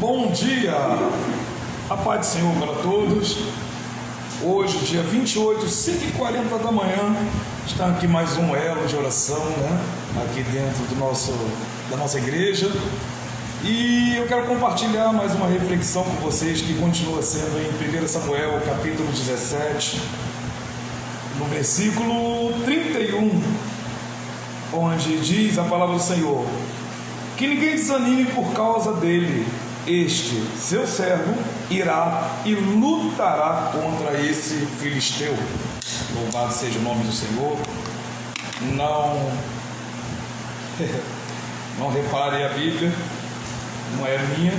Bom dia, a paz do Senhor para todos. Hoje, dia 28, 5h40 da manhã, está aqui mais um elo de oração, aqui dentro da nossa igreja. E eu quero compartilhar mais uma reflexão com vocês que continua sendo em 1 Samuel, capítulo 17, no versículo 31, onde diz a palavra do Senhor: que ninguém desanime por causa dele, este, seu servo, irá e lutará contra esse filisteu. Louvado seja o nome do Senhor. Não reparem a Bíblia, não é minha,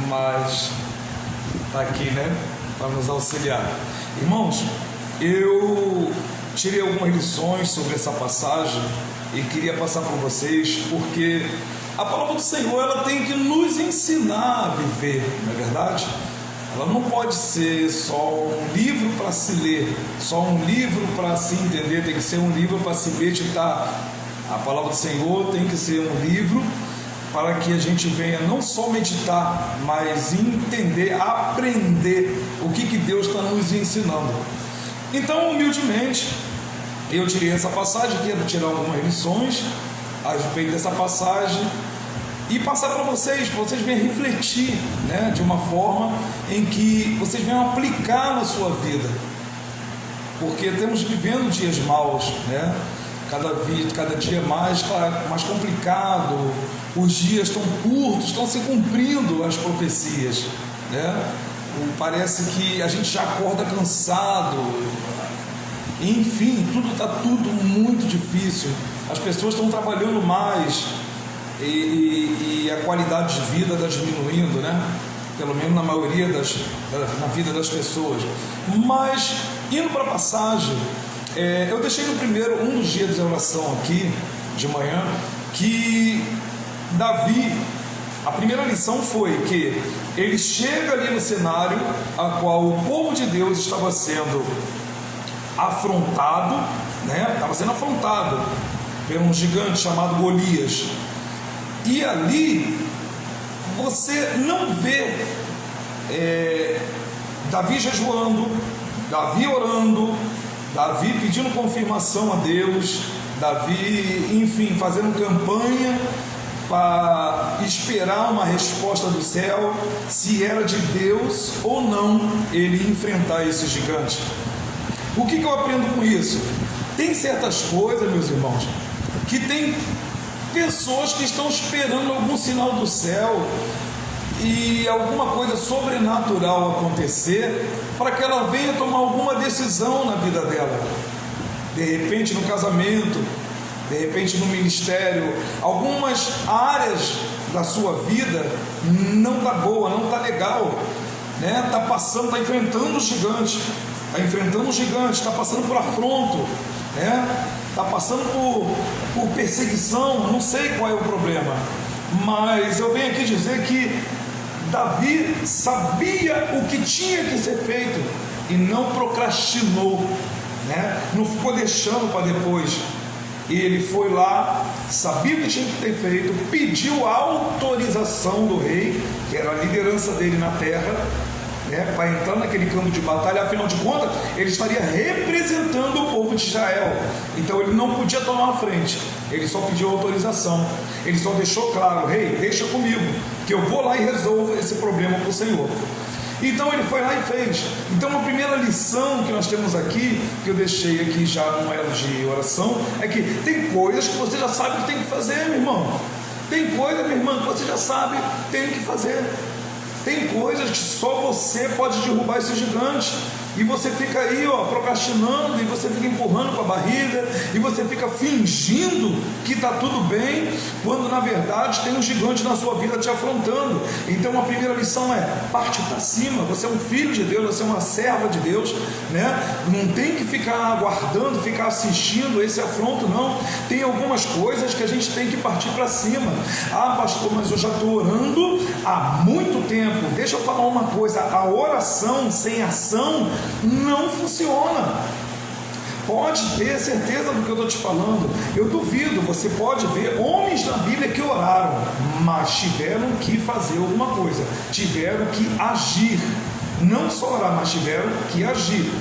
mas está aqui, para nos auxiliar. Irmãos, eu tirei algumas lições sobre essa passagem e queria passar para vocês, porque a palavra do Senhor, ela tem que nos ensinar a viver, não é verdade? Ela não pode ser só um livro para se ler, só um livro para se entender, tem que ser um livro para se meditar. A palavra do Senhor tem que ser um livro para que a gente venha não só meditar, mas entender, aprender o que Deus está nos ensinando. Então, humildemente, eu tirei essa passagem, quero tirar algumas lições a respeito dessa passagem e passar para vocês venham refletir, de uma forma em que vocês venham aplicar na sua vida, porque estamos vivendo dias maus, cada dia mais está mais complicado, os dias estão curtos, estão se cumprindo as profecias, parece que a gente já acorda cansado, enfim, está tudo muito difícil, as pessoas estão trabalhando mais e a qualidade de vida está diminuindo, pelo menos na maioria na vida das pessoas. Mas, indo para a passagem, eu deixei no primeiro, um dos dias de oração aqui, de manhã, que Davi, a primeira lição foi que ele chega ali no cenário a qual o povo de Deus estava sendo afrontado, por um gigante chamado Golias, e ali você não vê Davi jejuando, Davi orando, Davi pedindo confirmação a Deus, Davi, enfim, fazendo campanha para esperar uma resposta do céu, se era de Deus ou não ele enfrentar esse gigante. O que eu aprendo com isso? Tem certas coisas, meus irmãos, que tem pessoas que estão esperando algum sinal do céu e alguma coisa sobrenatural acontecer para que ela venha tomar alguma decisão na vida dela. De repente no casamento, de repente no ministério, algumas áreas da sua vida não está boa, não está legal, está enfrentando o gigante, está passando por afronto, está passando por perseguição, não sei qual é o problema, mas eu venho aqui dizer que Davi sabia o que tinha que ser feito e não procrastinou, não ficou deixando para depois. Ele foi lá, sabia o que tinha que ter feito, pediu a autorização do rei, que era a liderança dele na terra, para entrar naquele campo de batalha. Afinal de contas, ele estaria representando o povo de Israel, então ele não podia tomar a frente, ele só pediu autorização, ele só deixou claro: rei, deixa comigo, que eu vou lá e resolvo esse problema para o Senhor. Então ele foi lá e fez. Então a primeira lição que nós temos aqui, que eu deixei aqui já no elo de oração, é que tem coisas que você já sabe que tem que fazer, meu irmão. Tem coisa, minha irmã, que você já sabe que tem que fazer. Tem coisas que só você pode derrubar esse gigante, e você fica aí procrastinando, e você fica empurrando com a barriga, e você fica fingindo que está tudo bem, quando na verdade tem um gigante na sua vida te afrontando. Então a primeira lição é: parte para cima. Você é um filho de Deus, você é uma serva de Deus, não tem que ficar aguardando, ficar assistindo esse afronto, não. Tem algumas coisas que a gente tem que partir para cima. Ah, pastor, mas eu já estou orando há muito tempo. Deixa eu falar uma coisa: a oração sem ação não funciona. Pode ter certeza do que eu estou te falando. Eu duvido, você pode ver homens na Bíblia que oraram, mas tiveram que fazer alguma coisa, tiveram que agir. Não só orar, mas tiveram que agir,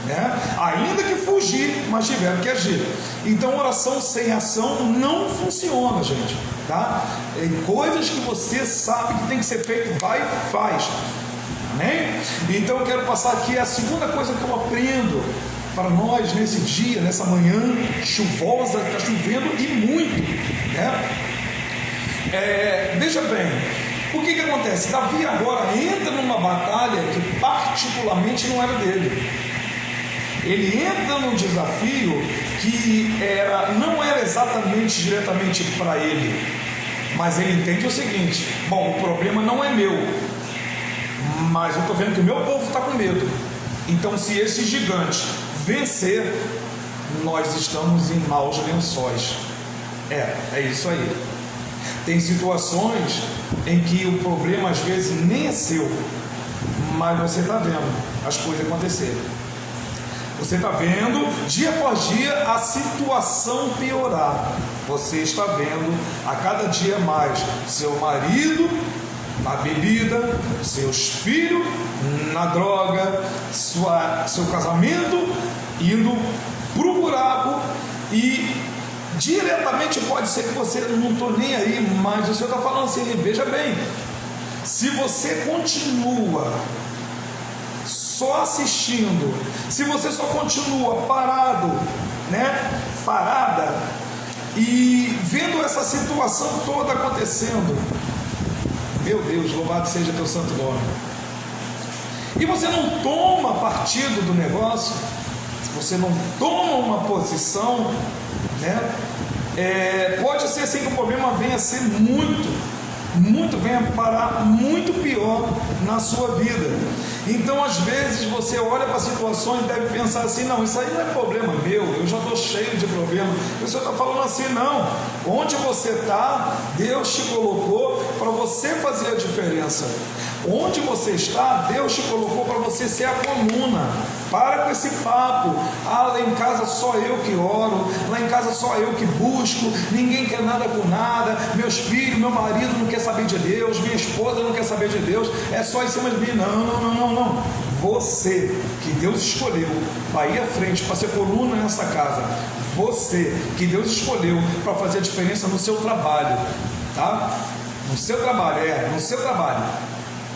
né? Ainda que fugir, mas tiveram que agir. Então oração sem ação não funciona, gente, tá? Tem coisas que você sabe que tem que ser feito, vai e faz. Amém? Então eu quero passar aqui a segunda coisa que eu aprendo para nós nesse dia, nessa manhã chuvosa, está chovendo e muito, né? Veja bem, o que acontece? Davi agora entra numa batalha que particularmente não era dele. Ele entra num desafio que não era exatamente diretamente para ele, mas ele entende o seguinte: bom, o problema não é meu, mas eu estou vendo que o meu povo está com medo. Então, se esse gigante vencer, nós estamos em maus lençóis. É isso aí. Tem situações em que o problema às vezes nem é seu, mas você está vendo as coisas acontecerem. Você está vendo dia após dia a situação piorar. Você está vendo a cada dia mais seu marido na bebida, seus filhos na droga, seu casamento indo para o buraco, e diretamente pode ser que você não estou nem aí, mas o Senhor está falando assim: veja bem, se você continua só assistindo, se você só continua parado, né, parada, e vendo essa situação toda acontecendo, meu Deus, louvado seja teu santo nome, e você não toma partido do negócio, você não toma uma posição, né? Pode ser assim que o problema venha a ser venha parar muito pior na sua vida. Então às vezes você olha para situações e deve pensar assim: não, isso aí não é problema meu, eu já estou cheio de problema. O Senhor está falando assim: não, onde você está, Deus te colocou para você fazer a diferença. Onde você está, Deus te colocou para você ser a coluna. Para com esse papo: lá em casa só eu que oro, lá em casa só eu que busco, ninguém quer nada com nada, meus filhos, meu marido não quer saber de Deus, minha esposa não quer saber de Deus, é só em cima de mim. Não. Você que Deus escolheu para ir à frente, para ser coluna nessa casa, você que Deus escolheu para fazer a diferença no seu trabalho, tá? No seu trabalho.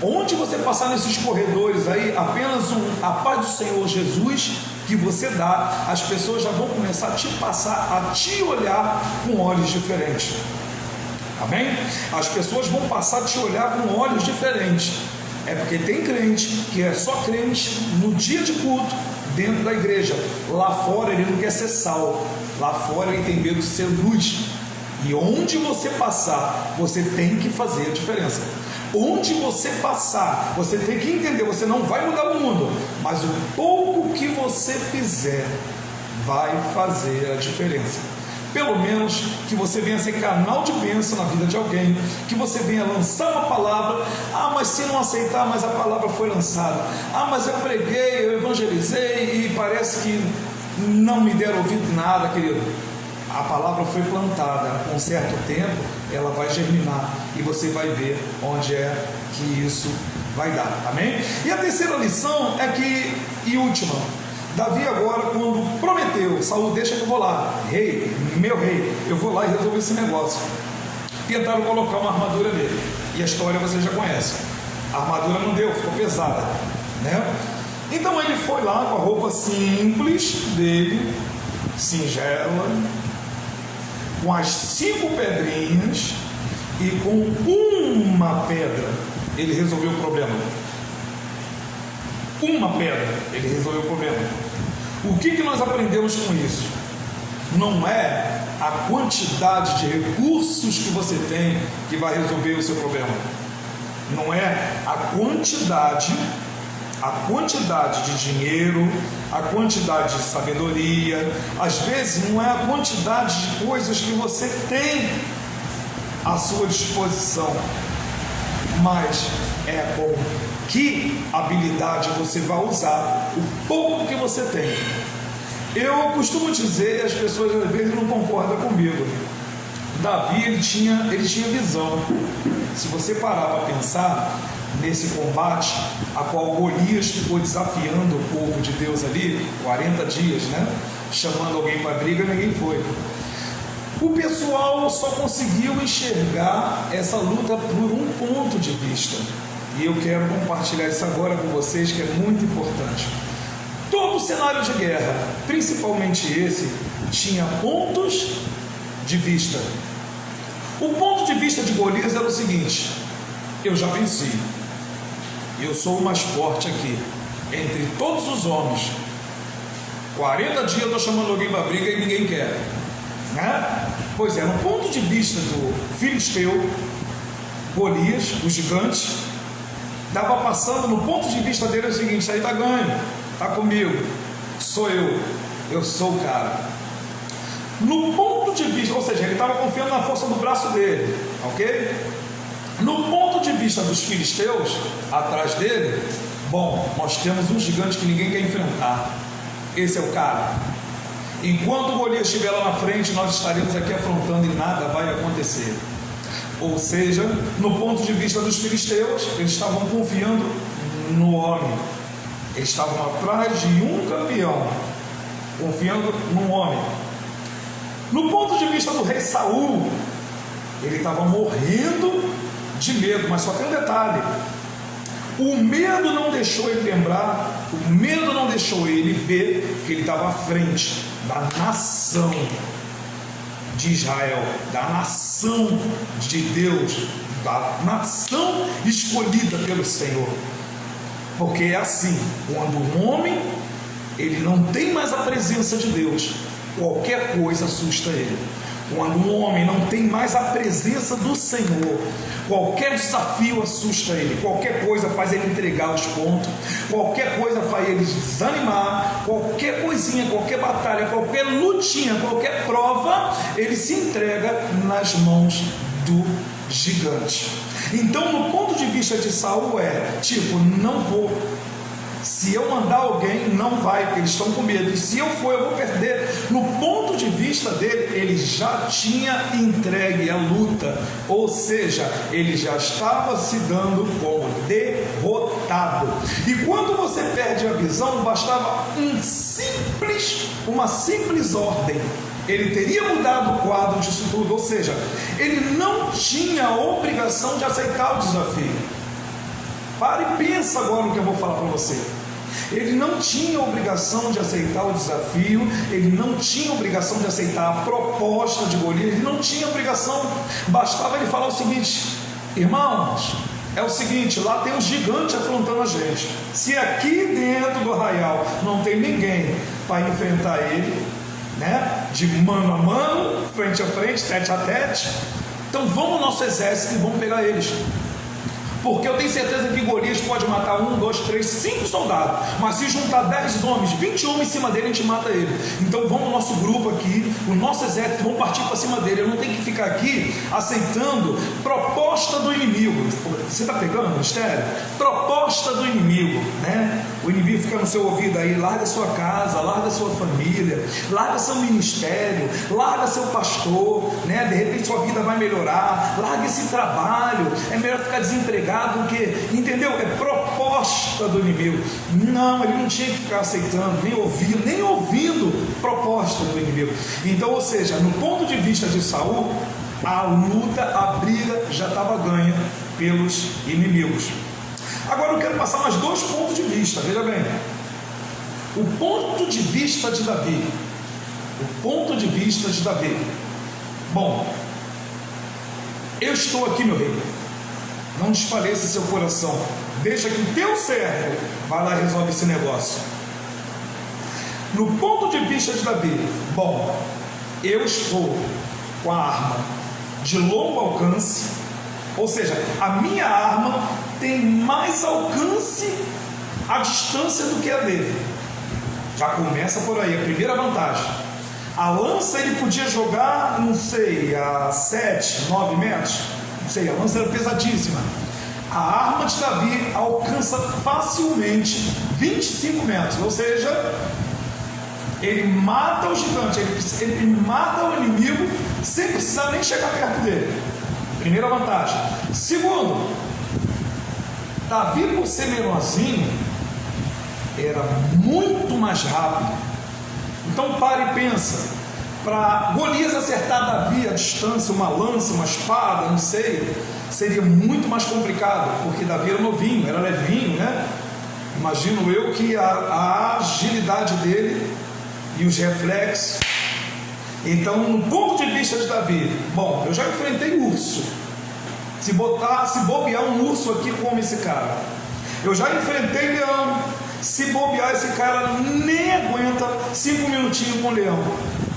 Onde você passar nesses corredores aí, apenas a paz do Senhor Jesus que você dá, as pessoas já vão começar a te olhar com olhos diferentes. Amém? As pessoas vão passar a te olhar com olhos diferentes. É porque tem crente que é só crente no dia de culto, dentro da igreja. Lá fora ele não quer ser sal, lá fora ele tem medo de ser luz. E onde você passar, você tem que fazer a diferença. Onde você passar, você tem que entender: você não vai mudar o mundo, mas o pouco que você fizer vai fazer a diferença. Pelo menos que você venha ser canal de bênção na vida de alguém, que você venha lançar uma palavra. Mas se não aceitar, mas a palavra foi lançada. Mas eu preguei, eu evangelizei e parece que não me deram ouvido nada, querido. A palavra foi plantada, com um certo tempo ela vai germinar e você vai ver onde é que isso vai dar. Amém? E a terceira lição e última: Davi agora, quando prometeu, Saul, deixa que eu vou lá, meu rei, eu vou lá e resolver esse negócio. Tentaram colocar uma armadura nele, e a história você já conhece. A armadura não deu, ficou pesada, né? Então ele foi lá com a roupa simples dele, singela, com as 5 pedrinhas, e com uma pedra ele resolveu o problema. Uma pedra ele resolveu o problema. O que nós aprendemos com isso? Não é a quantidade de recursos que você tem que vai resolver o seu problema. Não é a quantidade de dinheiro, a quantidade de sabedoria. Às vezes não é a quantidade de coisas que você tem à sua disposição, mas é com que habilidade você vai usar o pouco que você tem. Eu costumo dizer, as pessoas às vezes não concordam comigo, Davi ele tinha visão. Se você parar para pensar nesse combate, a qual Golias ficou desafiando o povo de Deus ali, 40 dias, né? Chamando alguém para briga, ninguém foi. O pessoal só conseguiu enxergar essa luta por um ponto de vista. E eu quero compartilhar isso agora com vocês, que é muito importante. Todo cenário de guerra, principalmente esse, tinha pontos de vista. O ponto de vista de Golias era o seguinte: eu já venci, eu sou o mais forte aqui, entre todos os homens. 40 dias eu estou chamando alguém para briga e ninguém quer, né? Pois é, no ponto de vista do filisteu, Golias, o gigante, estava passando, no ponto de vista dele é o seguinte: isso aí está ganho, está comigo, sou eu sou o cara. No ponto de vista, ou seja, ele estava confiando na força do braço dele, ok? No ponto de vista dos filisteus, atrás dele, bom, nós temos um gigante que ninguém quer enfrentar, esse é o cara. Enquanto Golias estiver lá na frente, nós estaremos aqui afrontando e nada vai acontecer. Ou seja, no ponto de vista dos filisteus, eles estavam confiando no homem, eles estavam atrás de um campeão, confiando no homem. No ponto de vista do rei Saul, ele estava morrendo de medo, mas só tem um detalhe: o medo não deixou ele lembrar, o medo não deixou ele ver que ele estava à frente da nação de Israel, da nação de Deus, da nação escolhida pelo Senhor. Porque é assim, quando um homem ele não tem mais a presença de Deus, qualquer coisa assusta ele. Quando um homem não tem mais a presença do Senhor, qualquer desafio assusta ele, qualquer coisa faz ele entregar os pontos, qualquer coisa faz ele desanimar, qualquer coisinha, qualquer batalha, qualquer lutinha, qualquer prova, ele se entrega nas mãos do gigante. Então, no ponto de vista de Saul é tipo: não vou. Se eu mandar alguém, não vai, porque eles estão com medo. E se eu for, eu vou perder. No ponto de vista dele, ele já tinha entregue a luta. Ou seja, ele já estava se dando como derrotado. E quando você perde a visão, bastava uma simples ordem. Ele teria mudado o quadro disso tudo. Ou seja, ele não tinha a obrigação de aceitar o desafio. Para e pensa agora no que eu vou falar para você. Ele não tinha obrigação de aceitar o desafio, ele não tinha obrigação de aceitar a proposta de Golias, ele não tinha obrigação. Bastava ele falar o seguinte: irmãos, é o seguinte, lá tem um gigante afrontando a gente. Se aqui dentro do arraial não tem ninguém para enfrentar ele, né, de mano a mano, frente a frente, tete a tete, então vamos ao nosso exército e vamos pegar eles. Porque eu tenho certeza que Golias pode matar 1, 2, 3, 5 soldados, mas se juntar 10 homens, 20 homens em cima dele, a gente mata ele. Então vamos, o nosso grupo aqui, o nosso exército, vamos partir para cima dele. Eu não tenho que ficar aqui aceitando proposta do inimigo. Você está pegando o mistério? Proposta do inimigo, né? O inimigo fica no seu ouvido aí: larga sua casa, larga sua família, larga seu ministério, larga seu pastor, né? De repente sua vida vai melhorar, larga esse trabalho, é melhor ficar desempregado do que, entendeu? É proposta do inimigo. Não, ele não tinha que ficar aceitando, nem ouvindo proposta do inimigo. Então, ou seja, no ponto de vista de Saul, a luta, a briga já estava ganha pelos inimigos. Agora eu quero passar mais 2 pontos de vista, veja bem. O ponto de vista de Davi. O ponto de vista de Davi. Bom, eu estou aqui, meu rei. Não desfaleça seu coração. Deixa que o teu servo vai lá e resolve esse negócio. No ponto de vista de Davi, bom, eu estou com a arma de longo alcance, ou seja, a minha arma tem mais alcance à distância do que a dele. Já começa por aí, a primeira vantagem. A lança ele podia jogar, não sei, a 7, 9 metros. Não sei, a lança era pesadíssima. A arma de Davi alcança facilmente 25 metros, ou seja, Ele mata o gigante, ele mata o inimigo sem precisar nem chegar perto dele. Primeira vantagem. Segundo, Davi, por ser menorzinho, era muito mais rápido. Então para e pensa, para Golias acertar Davi à distância, uma lança, uma espada, não sei, seria muito mais complicado, porque Davi era novinho, era levinho, né? Imagino eu que a agilidade dele e os reflexos. Então, no ponto de vista de Davi, bom, eu já enfrentei urso. Se bobear um urso aqui, come esse cara. Eu já enfrentei leão. Se bobear, esse cara nem aguenta 5 minutinhos com o leão,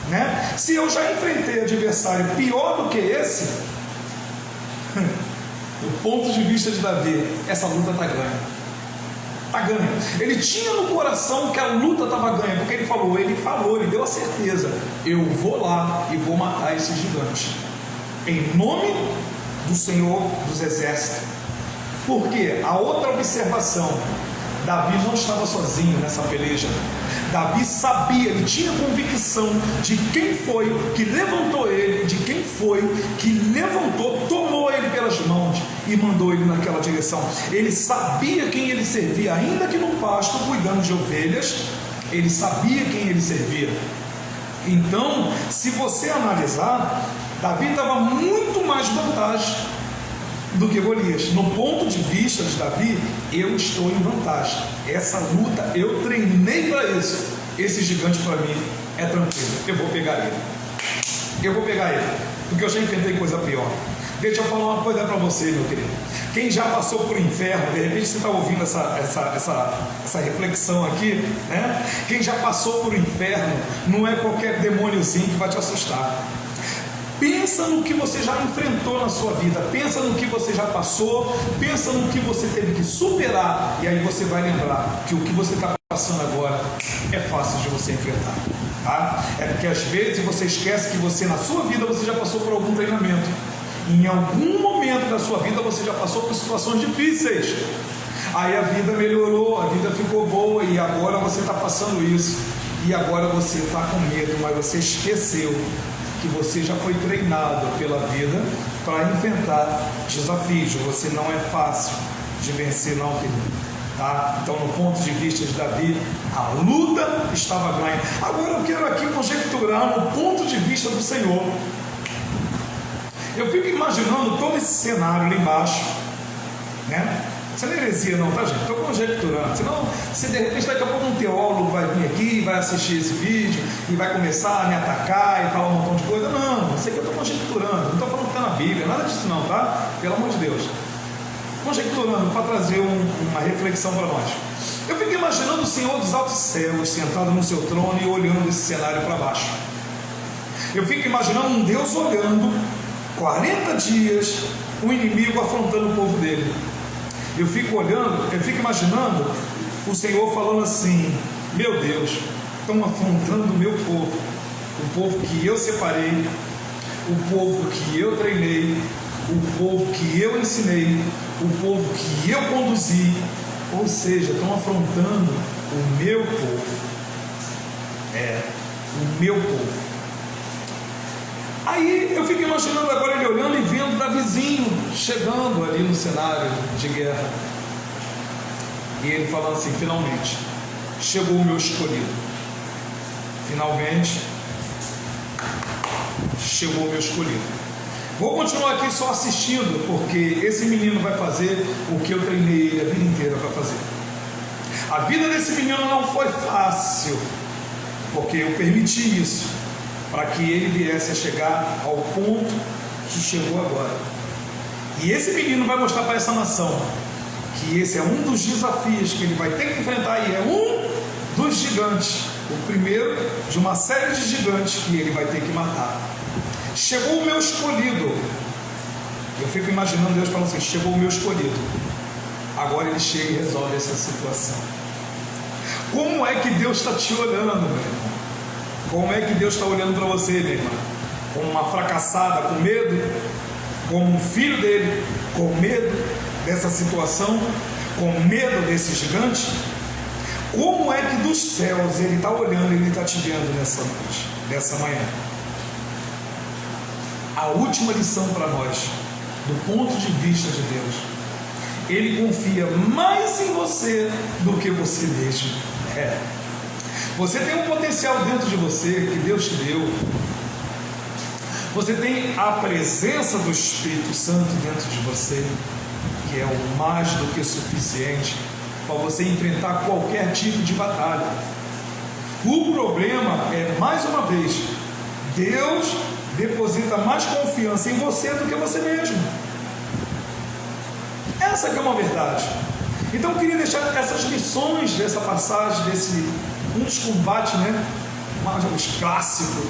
né? Se eu já enfrentei adversário pior do que esse, do ponto de vista de Davi, essa luta está ganha. Está ganha. Ele tinha no coração que a luta estava ganha, porque ele deu a certeza: eu vou lá e vou matar esse gigante, em nome do Senhor dos Exércitos. Porque a outra observação, Davi não estava sozinho nessa peleja. Davi sabia, ele tinha convicção de quem foi que levantou ele, de quem foi que levantou, tomou ele pelas mãos e mandou ele naquela direção. Ele sabia quem ele servia, ainda que no pasto cuidando de ovelhas, ele sabia quem ele servia. Então, se você analisar, Davi estava muito mais vantagem do que Golias. No ponto de vista de Davi, eu estou em vantagem. Essa luta eu treinei para isso. Esse gigante para mim é tranquilo. Eu vou pegar ele, porque eu já enfrentei coisa pior. Deixa eu falar uma coisa para você, meu querido. Quem já passou por inferno, de repente você está ouvindo essa reflexão aqui, né? Quem já passou por inferno, não é qualquer demôniozinho que vai te assustar. Pensa no que você já enfrentou na sua vida, pensa no que você já passou, pensa no que você teve que superar, e aí você vai lembrar que o que você está passando agora é fácil de você enfrentar, tá? É porque às vezes você esquece que você, na sua vida, você já passou por algum treinamento. Em algum momento da sua vida você já passou por situações difíceis, aí a vida melhorou, a vida ficou boa, e agora você está passando isso, e agora você está com medo, mas você esqueceu que você já foi treinado pela vida para enfrentar desafios. Você não é fácil de vencer, não, querido, tá? Então, no ponto de vista de Davi, a luta estava ganha. Agora eu quero aqui conjecturar no ponto de vista do Senhor. Eu fico imaginando todo esse cenário lá embaixo, né? Isso não é heresia não, tá, gente? Estou conjecturando. Senão, se de repente daqui a pouco um teólogo vai vir aqui, vai assistir esse vídeo e vai começar a me atacar e falar um montão de coisa. Não, isso aqui eu estou conjecturando. Não estou falando que está na Bíblia, nada disso não, tá? Pelo amor de Deus. Conjecturando para trazer uma reflexão para nós. Eu fico imaginando o Senhor dos altos céus sentado no seu trono e olhando esse cenário para baixo. Eu fico imaginando um Deus olhando 40 dias o inimigo afrontando o povo dele. Eu fico olhando, eu fico imaginando o Senhor falando assim: meu Deus, estão afrontando o meu povo, o povo que eu separei, o povo que eu treinei, o povo que eu ensinei, o povo que eu conduzi. Ou seja, estão afrontando o meu povo. O meu povo. Aí eu fico imaginando agora ele olhando e vendo Davizinho chegando ali no cenário de guerra. E ele falando assim: finalmente, chegou o meu escolhido. Finalmente, chegou o meu escolhido. Vou continuar aqui só assistindo, porque esse menino vai fazer o que eu treinei ele a vida inteira para fazer. A vida desse menino não foi fácil, porque eu permiti isso, para que ele viesse a chegar ao ponto que chegou agora. E esse menino vai mostrar para essa nação que esse é um dos desafios que ele vai ter que enfrentar, e é um dos gigantes, o primeiro de uma série de gigantes que ele vai ter que matar. Chegou o meu escolhido. Eu fico imaginando Deus falando assim: chegou o meu escolhido. Agora ele chega e resolve essa situação. Como é que Deus está te olhando, meu irmão? Como é que Deus está olhando para você, minha irmã? Como uma fracassada, com medo? Como um filho dele, com medo dessa situação? Com medo desse gigante? Como é que dos céus Ele está olhando, Ele está te vendo nessa noite, nessa manhã? A última lição para nós, do ponto de vista de Deus, Ele confia mais em você do que você mesmo. Você tem um potencial dentro de você que Deus te deu. Você tem a presença do Espírito Santo dentro de você, que é o mais do que suficiente para você enfrentar qualquer tipo de batalha. O problema é, mais uma vez, Deus deposita mais confiança em você do que você mesmo. Essa que é uma verdade. Então eu queria deixar essas lições dessa passagem, um dos combates, né? Os clássicos.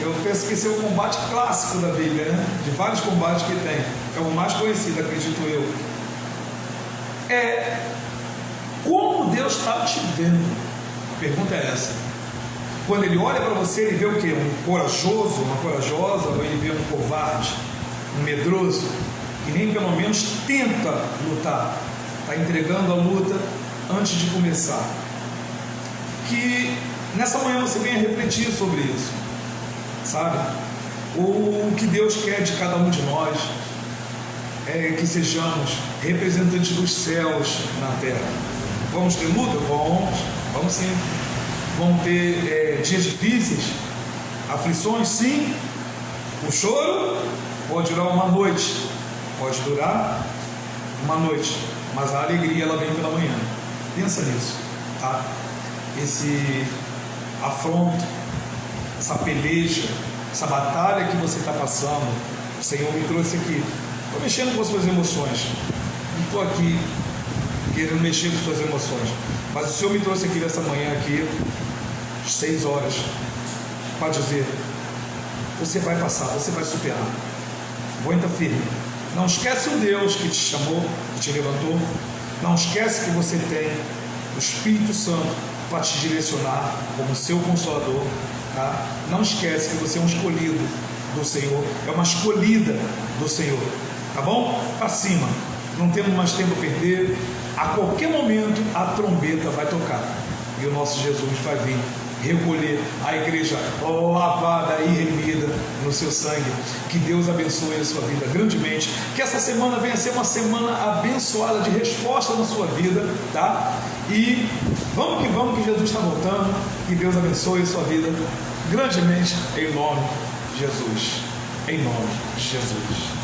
Eu penso que esse é o combate clássico da Bíblia, né? De vários combates que tem. É o mais conhecido, acredito eu. Como Deus está te vendo? A pergunta é essa. Quando Ele olha para você, Ele vê o quê? Um corajoso, uma corajosa, ou Ele vê um covarde, um medroso, que nem pelo menos tenta lutar, está entregando a luta antes de começar? Que nessa manhã você venha refletir sobre isso, sabe? O que Deus quer de cada um de nós é que sejamos representantes dos céus na terra. Vamos ter luta? Vamos sim. Vamos ter dias difíceis, aflições? Sim. O choro pode durar uma noite, mas a alegria ela vem pela manhã. Pensa nisso, tá? Esse afronto, essa peleja, essa batalha que você está passando, o Senhor me trouxe aqui. Estou mexendo com as suas emoções, não estou aqui querendo mexer com suas emoções, mas o Senhor me trouxe aqui nessa manhã, aqui, 6 horas, para dizer: você vai passar, você vai superar, aguenta firme, não esquece o Deus que te chamou, que te levantou, não esquece que você tem o Espírito Santo para te direcionar como seu consolador, tá? Não esquece que você é um escolhido do Senhor, é uma escolhida do Senhor, tá bom? Para cima, não temos mais tempo a perder. A qualquer momento a trombeta vai tocar e o nosso Jesus vai vir recolher a igreja lavada e remida no seu sangue. Que Deus abençoe a sua vida grandemente, que essa semana venha a ser uma semana abençoada de resposta na sua vida, tá? E vamos que Jesus está voltando. Que Deus abençoe a sua vida grandemente, em nome de Jesus, em nome de Jesus.